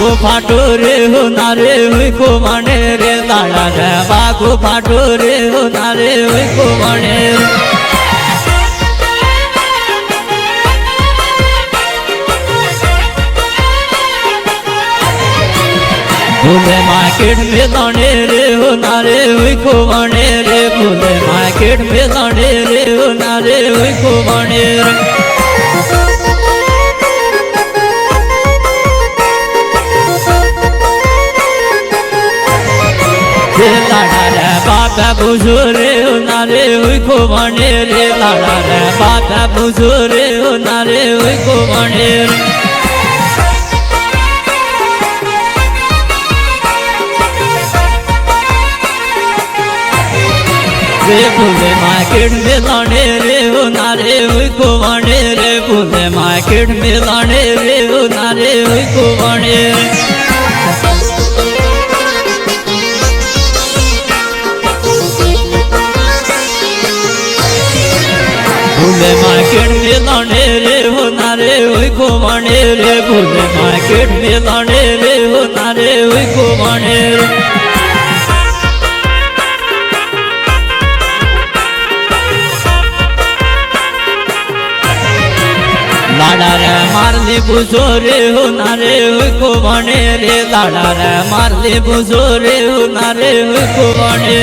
बागो फाटो रे हो नारे हुई को माने रे लाड़ा रे बागो फाटो रे हो नारे हुई को माने भूले मार्केट में लाने रे हो नारे हुई को माने रे भूले मार्केट में लाने रे हो नारे हुई को माने लाड़ा रे बाबा बुझो रे हो नारे हुई को माने रे लाड़ा रे बाबा बुझो रे हो नारे हुई को माने भूले मार्केट में लाने रे हो नारे हुई को माने रे भूले मार्केट में लाने रे हो नारे हुई को माने भूले मार्केट में लाने रे हो नारे हुई को माने रे भूले मार्केट में लाने रे हो नारे हुई को माने लाड़ा रे मारली बुझो रे हो नारे हुई को माने रे लाड़ा रे मारली बुझो रे हो नारे हुई को माने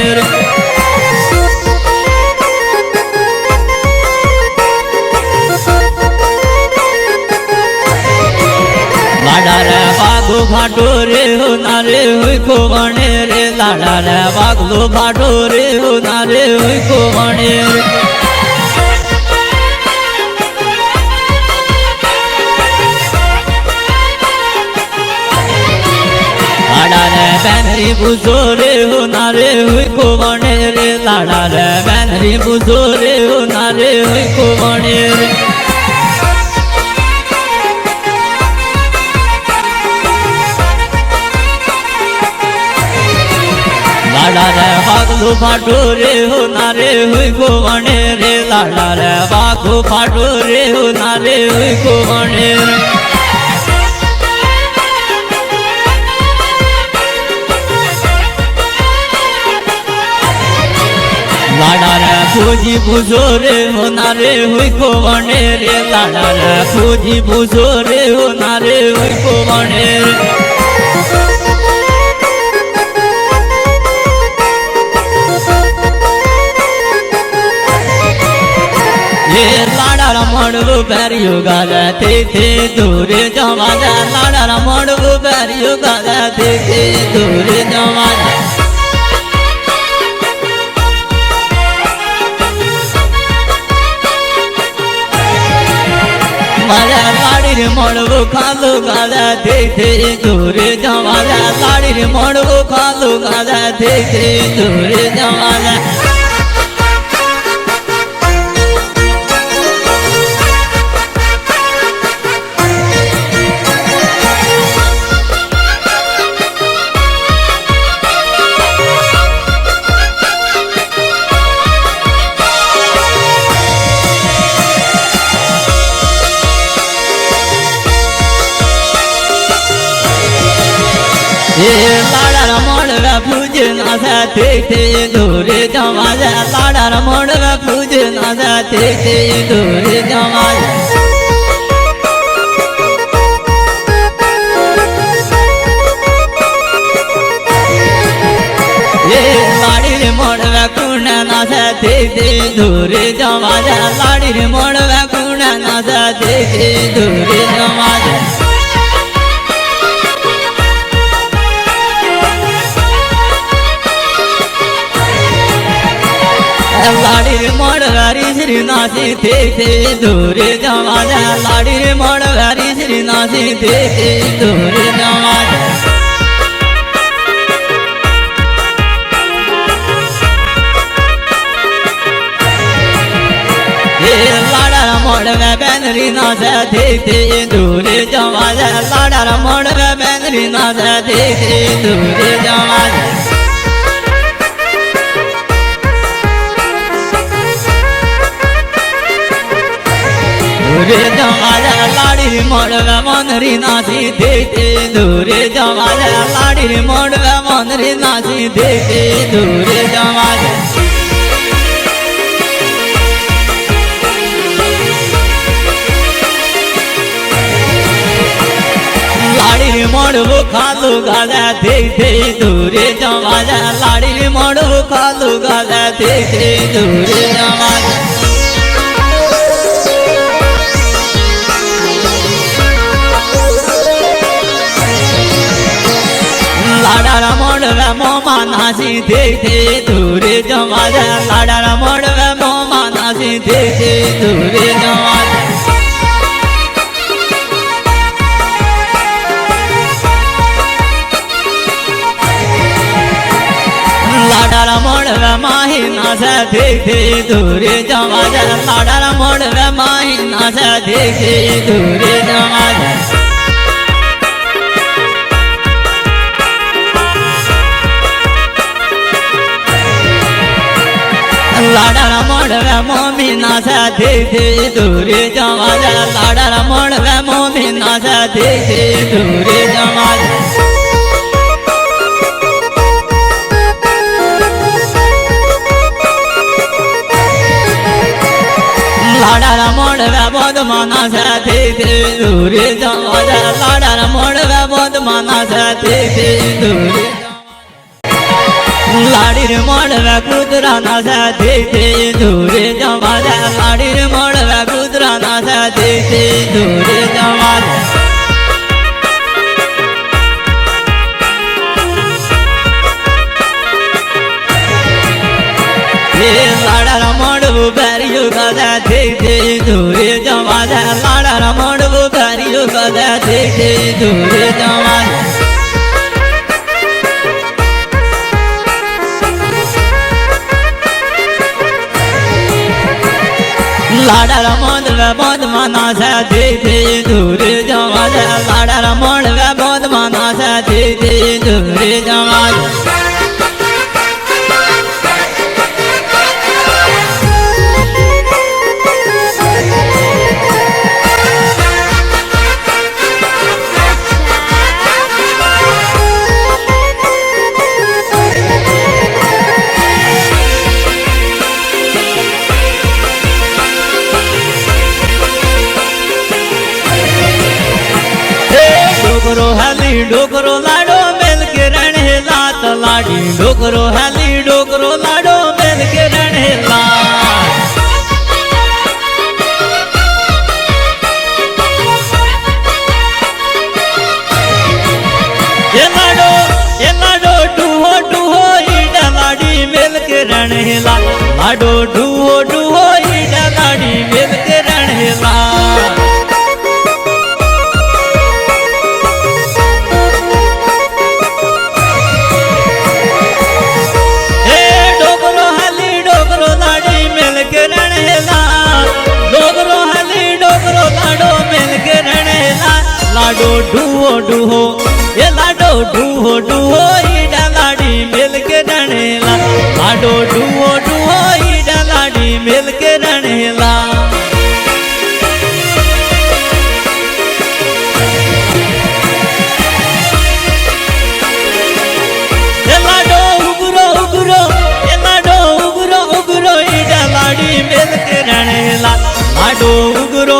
लाड़ा रे बागो फाटो रे हो नारे हुई को माने रे लाड़ा रे बागलो फाटो रे हो नारे हुई को माने लाड़ा रे बैनरी बुझो रे हो नारे हुई को माने रे लाड़ा रे बैनरी बुझो रे हो नारे हुई को माने लाड़ा रे बागलो फाटो रे हो नारे हुई को माने रे लाड़ा रे बागो फाटो रे हो नारे हुई को माने लाड़ा रे फौजी बुझो रे हो नारे हुई को माने रे लाड़ा रे फौजी बुझो रे हो नारे हुई को माने लाड़ा रमणो बैरियो गाजा थे दूरे जमा जा लाड़ा रमणो बैरियो गाजा थे दूरे जमा जा माजा लाड़ी रे मणो खालो गाजा थे दूरे जमा जा लाड़ी रे मणो खालो गाजा थे दूरे जमा जा लाड़ा रमण पूजे नासा थे दूरे जमा जा लाड़ा रमण पूजे नासा थे दूरे जमा जा लाड़ी रे मण कुण नासा थे दूरे जमा जा लाड़ी रे मण कुण नासा थे दूरे जमा जा लाड़ी रे मणवारी श्री नासी थे दूरे जमा जा लाड़ी रे मणवारी श्री नासी थे दूरे जमा जा लाड़ा मणवा बैनरी नासा थे दूरे जमा जा लाड़ा मणवा बैनरी नासा थे दूरे जमा जा दूरे जमा जा लाड़ी मणवा मनरी नासी थे दूरे जमा लाड़ी रे मोड़वा मोंदरी नाची देखे दूर जमाज लाड़ी रे मोड़वो खालू गाजा देखे दूर जमाज लाड़ी रे मोड़वो खालू गाजा देखे दूर जमाज लाडारा मोड़वा मोमा नासी देखे दूरे जमाज लाडारा मोड़वा मोमा नासी देखे दूरे जमाज लाडारा मोड़वा माही नासा देखे दूरे जमाज लाडारा मोड़वा माही नासा देखे दूरे जमाज लाडारा मोड़वा मोमी नासा देखे दूरे जमाज लाडारा मोड़वा मोमी नासा देखे दूरे जमाज लाडारा मोड़वा बोध माना सा देखे दूरे जमाज लाडारा मोड़वा बोध माना सा देखे दूरे लाड़ी रे मोड़वा कुदरा नासा देखे दूरे जमाज लाड़ी रे मोड़वा कुदरा नासा देखे दूरे जमाज लाडारा मोड़वो बैरियो गाजा देखे दूरे जमाज लाडारा मोड़वो बैरियो गाजा देखे दूरे जमाज लाडारा मोड़वा बोध माना सा देखे दूरे जमाज लाडारा मोड़वा बोध माना सा देखे दूरे जमाज डोकरो हाली डोकरो लाडो मेल के रणे लात लाडी डोकरो हाली डोकरो लाडो मेल के रणे लात ये लाडो डूहो डूहो ईडा लाडी मेल के रणे लाडो डूहो डूहो ईडा लाडी मेल के रणे लात लाडो डूहो डूहो ये लाडो डूहो डूहो ईडा लाडी मिल के रणेला लाडो डूहो डूहो ईडा लाडी मिल के रणेला ये लाडो उगरो उगरो ये लाडो उगरो उगरो ईडा लाडी मिल के रणेला लाडो उगरो